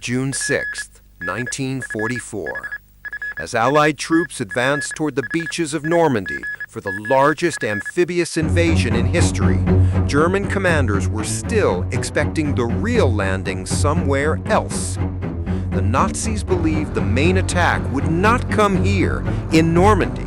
June 6, 1944. As Allied troops advanced toward the beaches of Normandy for the largest amphibious invasion in history, German commanders were still expecting the real landing somewhere else. The Nazis believed the main attack would not come here in Normandy,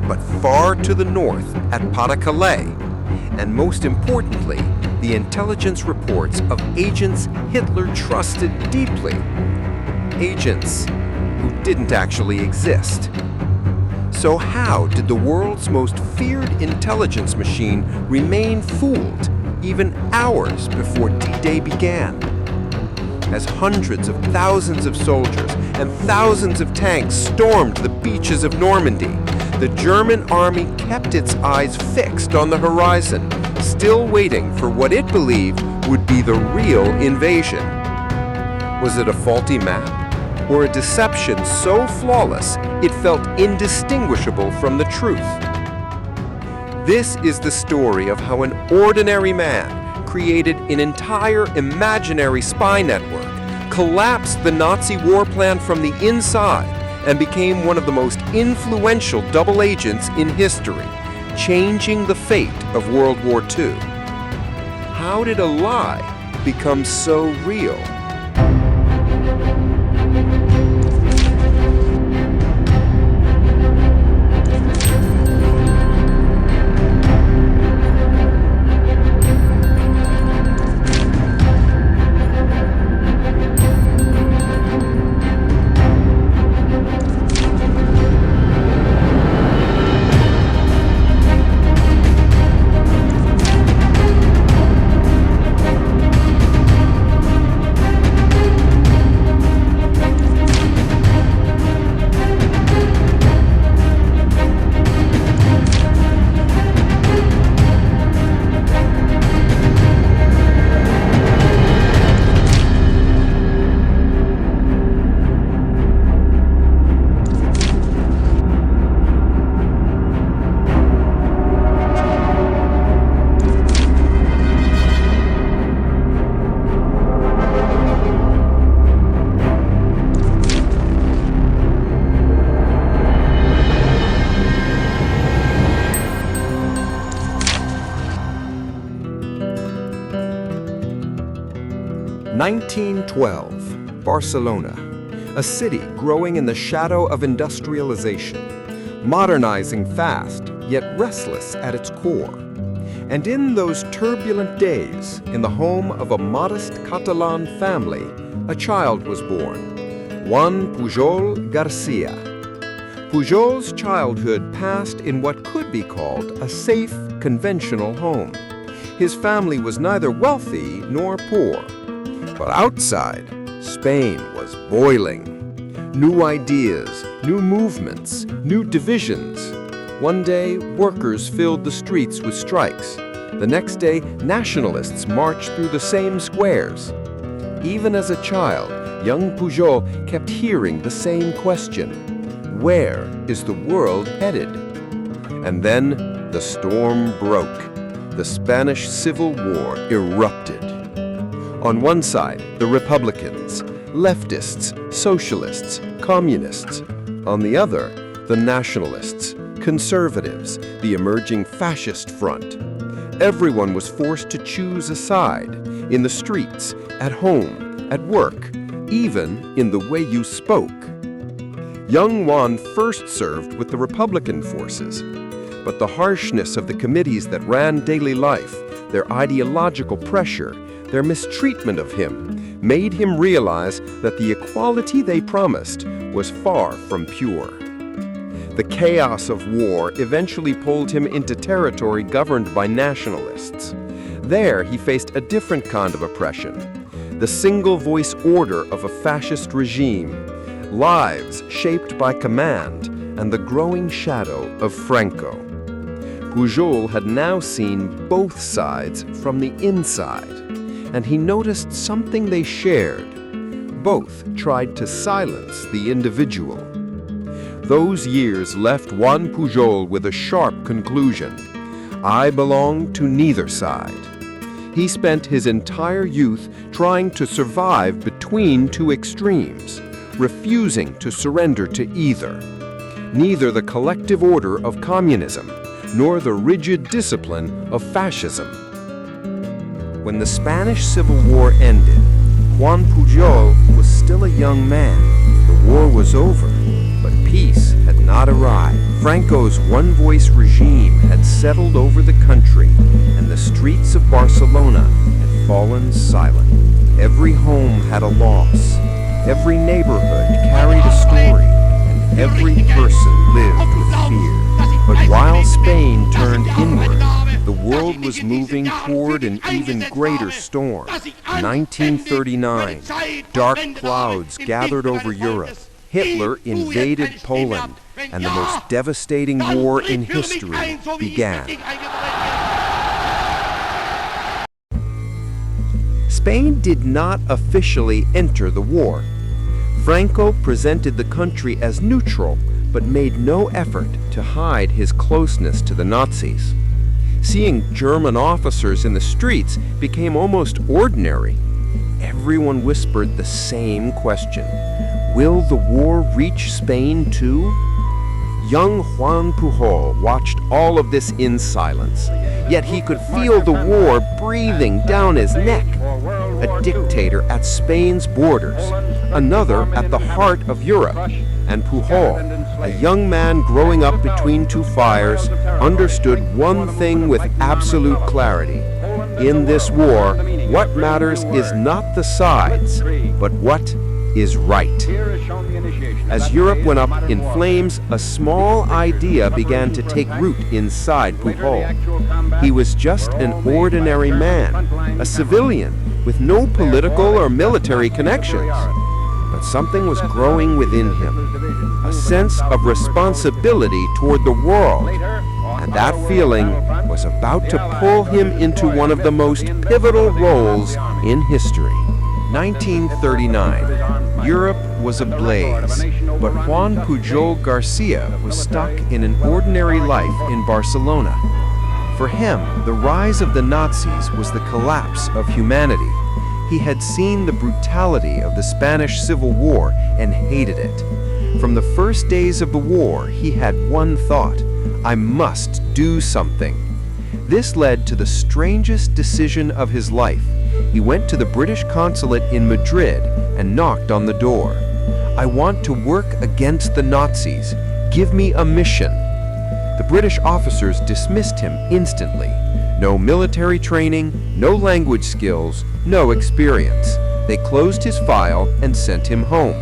but far to the north at Pas-de-Calais, and most importantly, the intelligence reports of agents Hitler trusted deeply. Agents who didn't actually exist. So how did the world's most feared intelligence machine remain fooled even hours before D-Day began? As hundreds of thousands of soldiers and thousands of tanks stormed the beaches of Normandy, the German army kept its eyes fixed on the horizon, still waiting for what it believed would be the real invasion. Was it a faulty map, or a deception so flawless it felt indistinguishable from the truth? This is the story of how an ordinary man created an entire imaginary spy network, collapsed the Nazi war plan from the inside, and became one of the most influential double agents in history, changing the fate of World War II. How did a lie become so real? (1912) Barcelona, a city growing in the shadow of industrialization, modernizing fast yet restless at its core. And in those turbulent days, in the home of a modest Catalan family, a child was born, Juan Pujol García. Pujol's childhood passed in what could be called a safe, conventional home. His family was neither wealthy nor poor. But outside, Spain was boiling. New ideas, new movements, new divisions. One day, workers filled the streets with strikes. The next day, nationalists marched through the same squares. Even as a child, young Pujol kept hearing the same question: where is the world headed? And then the storm broke. The Spanish Civil War erupted. On one side, the Republicans, leftists, socialists, communists. On the other, the nationalists, conservatives, the emerging fascist front. Everyone was forced to choose a side, in the streets, at home, at work, even in the way you spoke. Young Juan first served with the Republican forces, but the harshness of the committees that ran daily life, their ideological pressure, their mistreatment of him, made him realize that the equality they promised was far from pure. The chaos of war eventually pulled him into territory governed by nationalists. There he faced a different kind of oppression, the single-voice order of a fascist regime, lives shaped by command, and the growing shadow of Franco. Pujol had now seen both sides from the inside, and he noticed something they shared. Both tried to silence the individual. Those years left Juan Pujol with a sharp conclusion: I belong to neither side. He spent his entire youth trying to survive between two extremes, refusing to surrender to either. Neither the collective order of communism, nor the rigid discipline of fascism. When the Spanish Civil War ended, Juan Pujol was still a young man. The war was over, but peace had not arrived. Franco's one-voice regime had settled over the country, and the streets of Barcelona had fallen silent. Every home had a loss. Every neighborhood carried a story, and every person lived with fear. But while Spain turned inward, the world was moving toward an even greater storm. 1939, dark clouds gathered over Europe. Hitler invaded Poland, and the most devastating war in history began. Spain did not officially enter the war. Franco presented the country as neutral, but made no effort to hide his closeness to the Nazis. Seeing German officers in the streets became almost ordinary. Everyone whispered the same question: will the war reach Spain too? Young Juan Pujol watched all of this in silence, yet he could feel the war breathing down his neck. A dictator at Spain's borders, another at the heart of Europe, and Pujol, a young man growing up between two fires, understood one thing with absolute clarity. In this war, what matters is not the sides, but what is right. As Europe went up in flames, a small idea began to take root inside Pujol. He was just an ordinary man, a civilian, with no political or military connections. But something was growing within him, a sense of responsibility toward the world, and that feeling was about to pull him into one of the most pivotal roles in history. 1939. Europe was ablaze, but Juan Pujol García was stuck in an ordinary life in Barcelona. For him, the rise of the Nazis was the collapse of humanity. He had seen the brutality of the Spanish Civil War and hated it. From the first days of the war, he had one thought: I must do something. This led to the strangest decision of his life. He went to the British consulate in Madrid and knocked on the door. I want to work against the Nazis. Give me a mission. The British officers dismissed him instantly. No military training, no language skills, no experience. They closed his file and sent him home.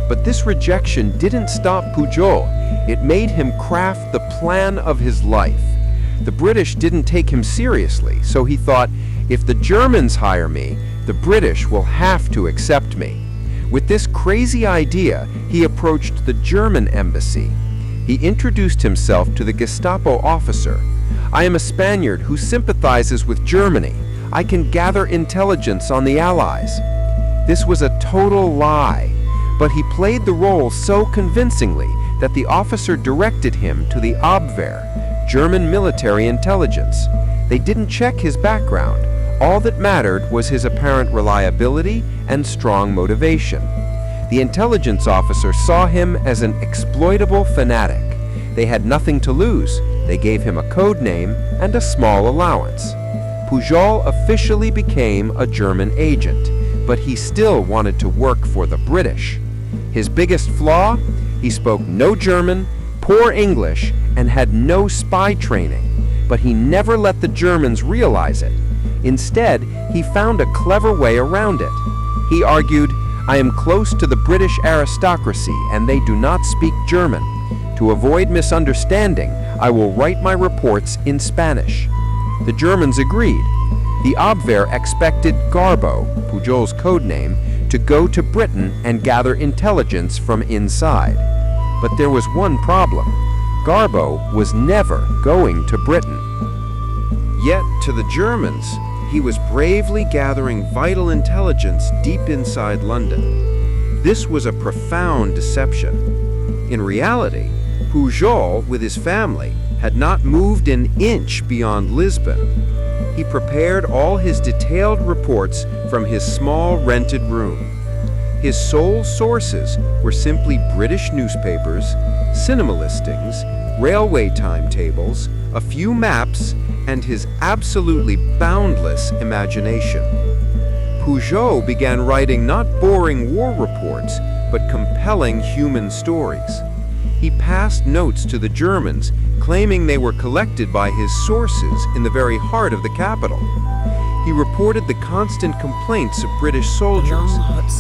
But this rejection didn't stop Pujol. It made him craft the plan of his life. The British didn't take him seriously, so he thought, if the Germans hire me, the British will have to accept me. With this crazy idea, he approached the German embassy. He introduced himself to the Gestapo officer. I am a Spaniard who sympathizes with Germany. I can gather intelligence on the Allies. This was a total lie, but he played the role so convincingly that the officer directed him to the Abwehr, German military intelligence. They didn't check his background. All that mattered was his apparent reliability and strong motivation. The intelligence officer saw him as an exploitable fanatic. They had nothing to lose. They gave him a code name and a small allowance. Pujol officially became a German agent, but he still wanted to work for the British. His biggest flaw? He spoke no German, poor English, and had no spy training. But he never let the Germans realize it. Instead, he found a clever way around it. He argued, I am close to the British aristocracy and they do not speak German. To avoid misunderstanding, I will write my reports in Spanish. The Germans agreed. The Abwehr expected Garbo, Pujol's code name, to go to Britain and gather intelligence from inside. But there was one problem. Garbo was never going to Britain. Yet, to the Germans, he was bravely gathering vital intelligence deep inside London. This was a profound deception. In reality, Pujol, with his family, had not moved an inch beyond Lisbon. he prepared all his detailed reports from his small rented room. His sole sources were simply British newspapers, cinema listings, railway timetables, a few maps, and his absolutely boundless imagination. Pujol began writing not boring war reports, but compelling human stories. He passed notes to the Germans, claiming they were collected by his sources in the very heart of the capital. He reported the constant complaints of British soldiers,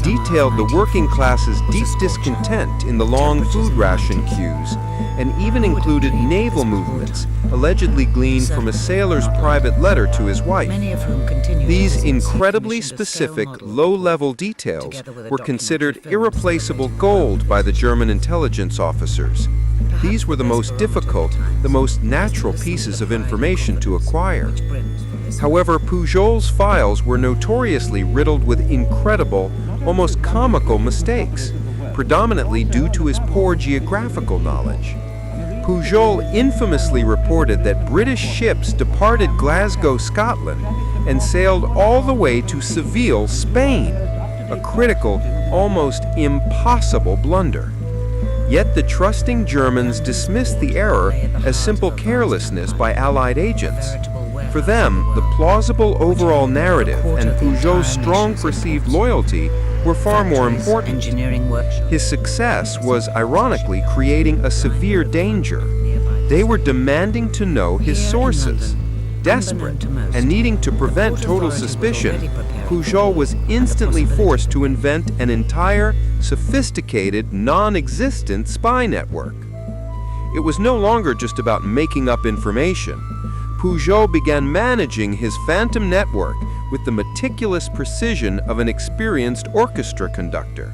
detailed the working class's deep discontent in the long food ration queues, and even included naval movements allegedly gleaned from a sailor's private letter to his wife. These incredibly specific, low-level details were considered irreplaceable gold by the German intelligence officers. These were the most difficult, the most natural pieces of information to acquire. However, Pujol's files were notoriously riddled with incredible, almost comical mistakes, predominantly due to his poor geographical knowledge. Pujol infamously reported that British ships departed Glasgow, Scotland, and sailed all the way to Seville, Spain, a critical, almost impossible blunder. Yet the trusting Germans dismissed the error as simple carelessness by Allied agents. For them, the plausible overall narrative and Pujol's strong perceived loyalty were far more important. His success was, ironically, creating a severe danger. They were demanding to know his sources. Desperate and needing to prevent total suspicion, Pujol was instantly forced to invent an entire, sophisticated, non-existent spy network. It was no longer just about making up information. Pujol began managing his phantom network with the meticulous precision of an experienced orchestra conductor.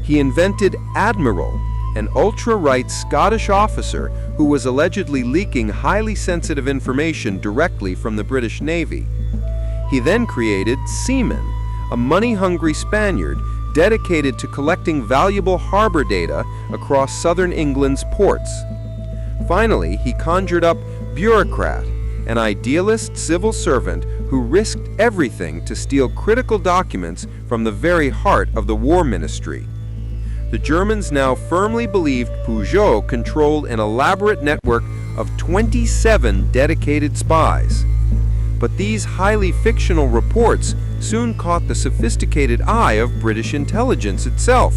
He invented Admiral, an ultra-right Scottish officer who was allegedly leaking highly sensitive information directly from the British Navy. He then created Seaman, a money-hungry Spaniard dedicated to collecting valuable harbor data across southern England's ports. Finally, he conjured up Bureaucrat, an idealist civil servant who risked everything to steal critical documents from the very heart of the War Ministry. The Germans now firmly believed Pujol controlled an elaborate network of 27 dedicated spies. But these highly fictional reports soon caught the sophisticated eye of British intelligence itself.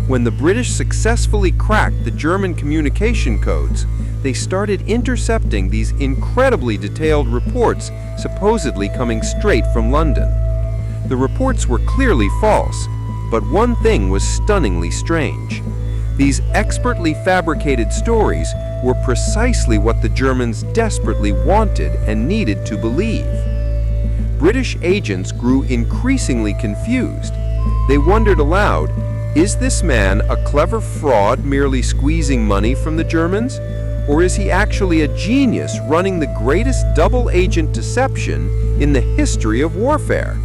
When the British successfully cracked the German communication codes, they started intercepting these incredibly detailed reports supposedly coming straight from London. The reports were clearly false, but one thing was stunningly strange. These expertly fabricated stories were precisely what the Germans desperately wanted and needed to believe. British agents grew increasingly confused. They wondered aloud, is this man a clever fraud merely squeezing money from the Germans? Or is he actually a genius running the greatest double-agent deception in the history of warfare?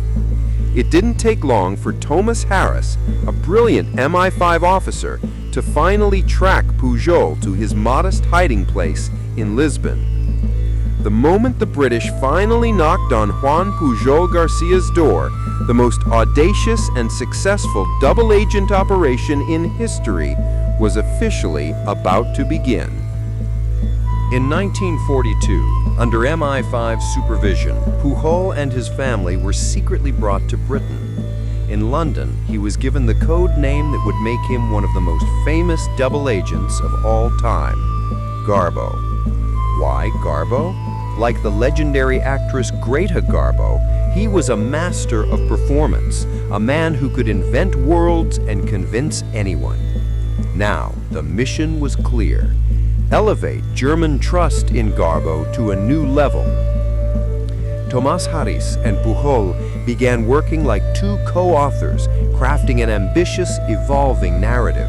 It didn't take long for Thomas Harris, a brilliant MI5 officer, to finally track Pujol to his modest hiding place in Lisbon. The moment the British finally knocked on Juan Pujol Garcia's door, the most audacious and successful double-agent operation in history was officially about to begin. In 1942, under MI5 supervision, Pujol and his family were secretly brought to Britain. In London, he was given the code name that would make him one of the most famous double agents of all time, Garbo. Why Garbo? Like the legendary actress Greta Garbo, he was a master of performance, a man who could invent worlds and convince anyone. Now, the mission was clear. Elevate German trust in Garbo to a new level. Thomas Harris and Pujol began working like two co-authors, crafting an ambitious, evolving narrative.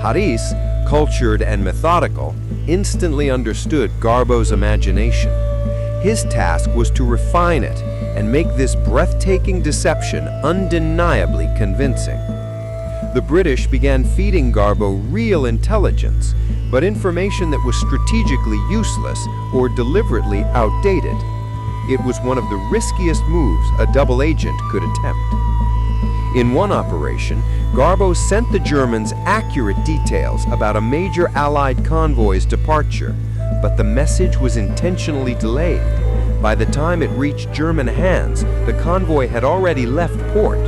Harris, cultured and methodical, instantly understood Garbo's imagination. His task was to refine it and make this breathtaking deception undeniably convincing. The British began feeding Garbo real intelligence, but information that was strategically useless or deliberately outdated. it was one of the riskiest moves a double agent could attempt. In one operation, Garbo sent the Germans accurate details about a major Allied convoy's departure, but the message was intentionally delayed. By the time it reached German hands, the convoy had already left port.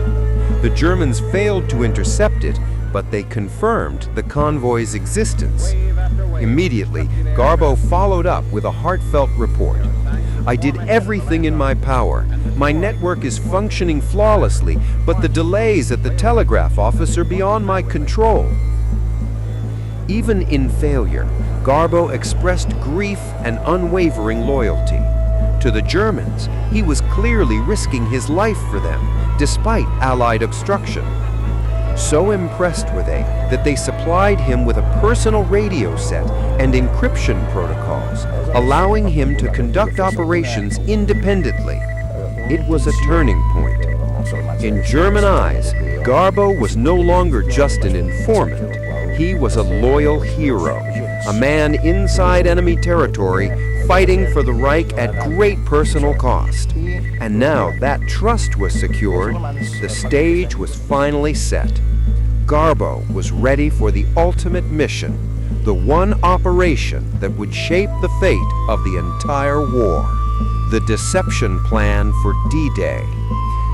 The Germans failed to intercept it, but they confirmed the convoy's existence. Immediately, Garbo followed up with a heartfelt report. "I did everything in my power. My network is functioning flawlessly, but the delays at the telegraph office are beyond my control." Even in failure, Garbo expressed grief and unwavering loyalty. To the Germans, he was clearly risking his life for them, despite Allied obstruction. So impressed were they that they supplied him with a personal radio set and encryption protocols, allowing him to conduct operations independently. It was a turning point. In German eyes, Garbo was no longer just an informant. He was a loyal hero, a man inside enemy territory fighting for the Reich at great personal cost. And now that trust was secured, the stage was finally set. Garbo was ready for the ultimate mission, the one operation that would shape the fate of the entire war, the deception plan for D-Day.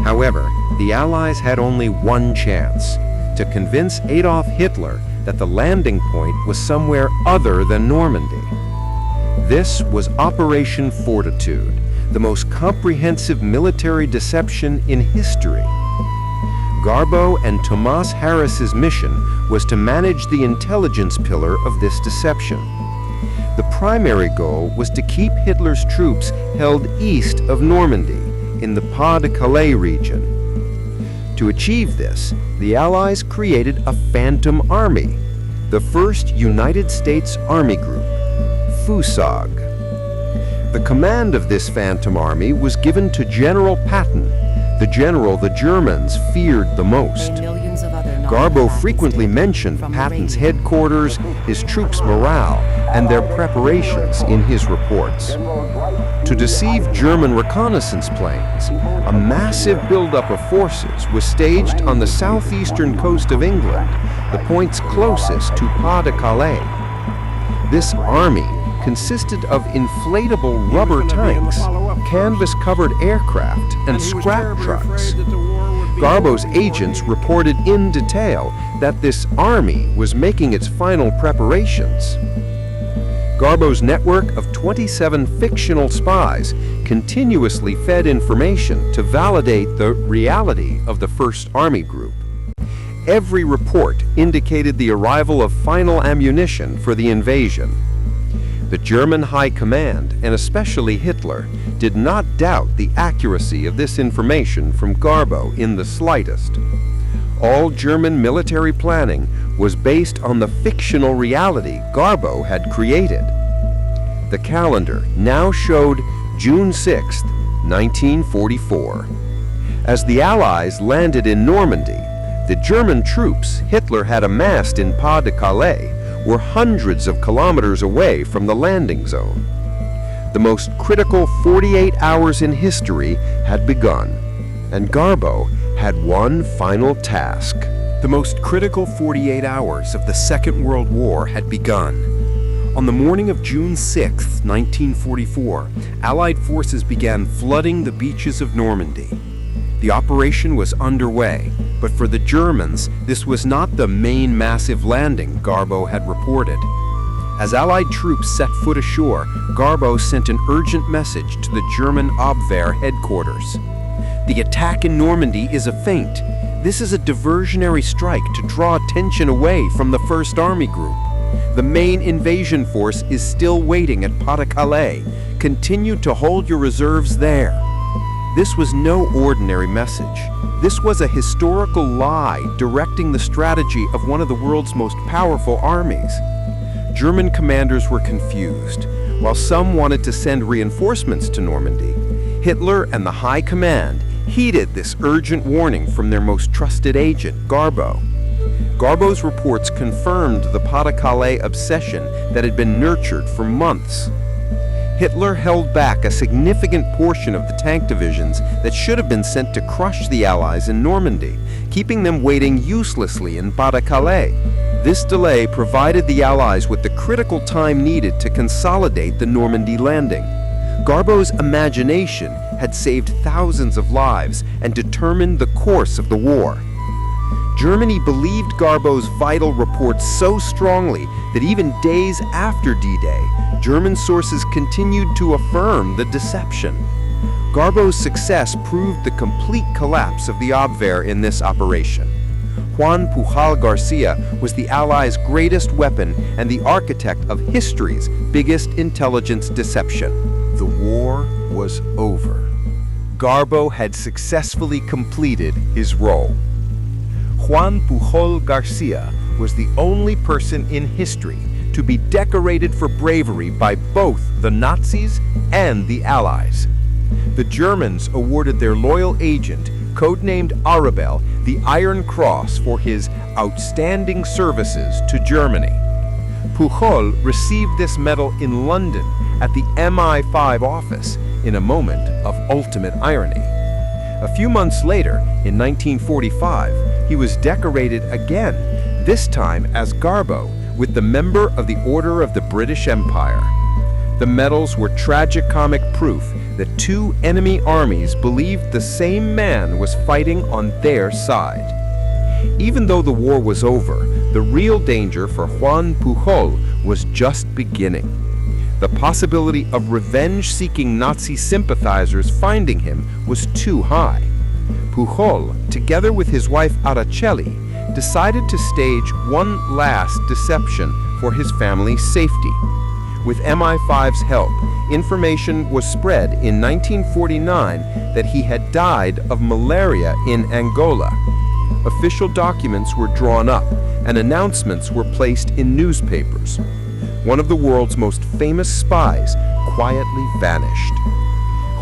However, the Allies had only one chance, to convince Adolf Hitler that the landing point was somewhere other than Normandy. This was Operation Fortitude, the most comprehensive military deception in history. Garbo and Thomas Harris's mission was to manage the intelligence pillar of this deception. The primary goal was to keep Hitler's troops held east of Normandy, in the Pas-de-Calais region. To achieve this, the Allies created a phantom army, the first United States Army Group, FUSAG. The command of this phantom army was given to General Patton, the general the Germans feared the most. Garbo frequently mentioned Patton's headquarters, his troops' morale, and their preparations in his reports. To deceive German reconnaissance planes, a massive buildup of forces was staged on the southeastern coast of England, the points closest to Pas-de-Calais. This army consisted of inflatable rubber tanks, canvas-covered aircraft, and scrap trucks. Garbo's agents reported in detail that this army was making its final preparations. Garbo's network of 27 fictional spies continuously fed information to validate the reality of the First Army Group. Every report indicated the arrival of final ammunition for the invasion. The German High Command, and especially Hitler, did not doubt the accuracy of this information from Garbo in the slightest. All German military planning was based on the fictional reality Garbo had created. The calendar now showed June 6, 1944. As the Allies landed in Normandy, the German troops Hitler had amassed in Pas-de-Calais were hundreds of kilometers away from the landing zone. The most critical 48 hours in history had begun, and Garbo had one final task. The most critical 48 hours of the Second World War had begun. On the morning of June 6, 1944, Allied forces began flooding the beaches of Normandy. The operation was underway, but for the Germans, this was not the main massive landing Garbo had reported. As Allied troops set foot ashore, Garbo sent an urgent message to the German Abwehr headquarters. "The attack in Normandy is a feint. This is a diversionary strike to draw attention away from the First Army Group. The main invasion force is still waiting at Pas-de-Calais. Continue to hold your reserves there." This was no ordinary message. This was a historical lie directing the strategy of one of the world's most powerful armies. German commanders were confused. While some wanted to send reinforcements to Normandy, Hitler and the High Command heeded this urgent warning from their most trusted agent, Garbo. Garbo's reports confirmed the Pas-de-Calais obsession that had been nurtured for months. Hitler held back a significant portion of the tank divisions that should have been sent to crush the Allies in Normandy, keeping them waiting uselessly in Pas-de-Calais. This delay provided the Allies with the critical time needed to consolidate the Normandy landing. Garbo's imagination had saved thousands of lives and determined the course of the war. Germany believed Garbo's vital reports so strongly that even days after D-Day, German sources continued to affirm the deception. Garbo's success proved the complete collapse of the Abwehr in this operation. Juan Pujol García was the Allies' greatest weapon and the architect of history's biggest intelligence deception. The war was over. Garbo had successfully completed his role. Juan Pujol García was the only person in history to be decorated for bravery by both the Nazis and the Allies. The Germans awarded their loyal agent, codenamed Arabelle, the Iron Cross for his outstanding services to Germany. Pujol received this medal in London at the MI5 office in a moment of ultimate irony. A few months later, in 1945, he was decorated again, this time as Garbo, with the Member of the Order of the British Empire. The medals were tragicomic proof that two enemy armies believed the same man was fighting on their side. Even though the war was over, the real danger for Juan Pujol was just beginning. The possibility of revenge-seeking Nazi sympathizers finding him was too high. Pujol, together with his wife Araceli, decided to stage one last deception for his family's safety. With MI5's help, information was spread in 1949 that he had died of malaria in Angola. Official documents were drawn up and announcements were placed in newspapers. One of the world's most famous spies quietly vanished.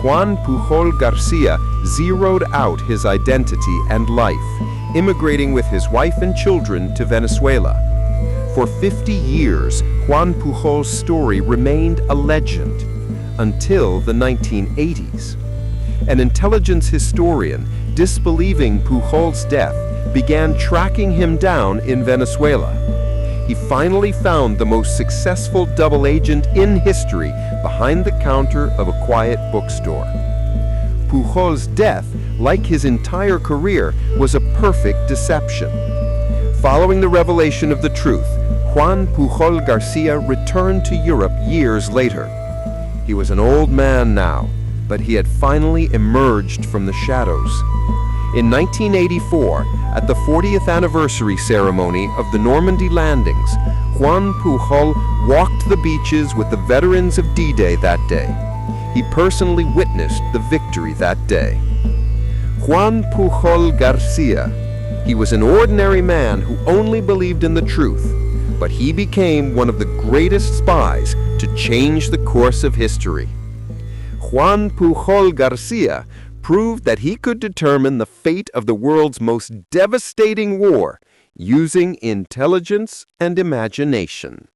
Juan Pujol García zeroed out his identity and life, immigrating with his wife and children to Venezuela. For 50 years, Juan Pujol's story remained a legend until the 1980s. An intelligence historian, disbelieving Pujol's death, began tracking him down in Venezuela. He finally found the most successful double agent in history behind the counter of a quiet bookstore. Pujol's death, like his entire career, was a perfect deception. Following the revelation of the truth, Juan Pujol García returned to Europe years later. He was an old man now, but he had finally emerged from the shadows. In 1984, at the 40th anniversary ceremony of the Normandy landings, Juan Pujol walked the beaches with the veterans of D-Day that day. He personally witnessed the victory that day. Juan Pujol García. He was an ordinary man who only believed in the truth, but he became one of the greatest spies to change the course of history. Juan Pujol García proved that he could determine the fate of the world's most devastating war using intelligence and imagination.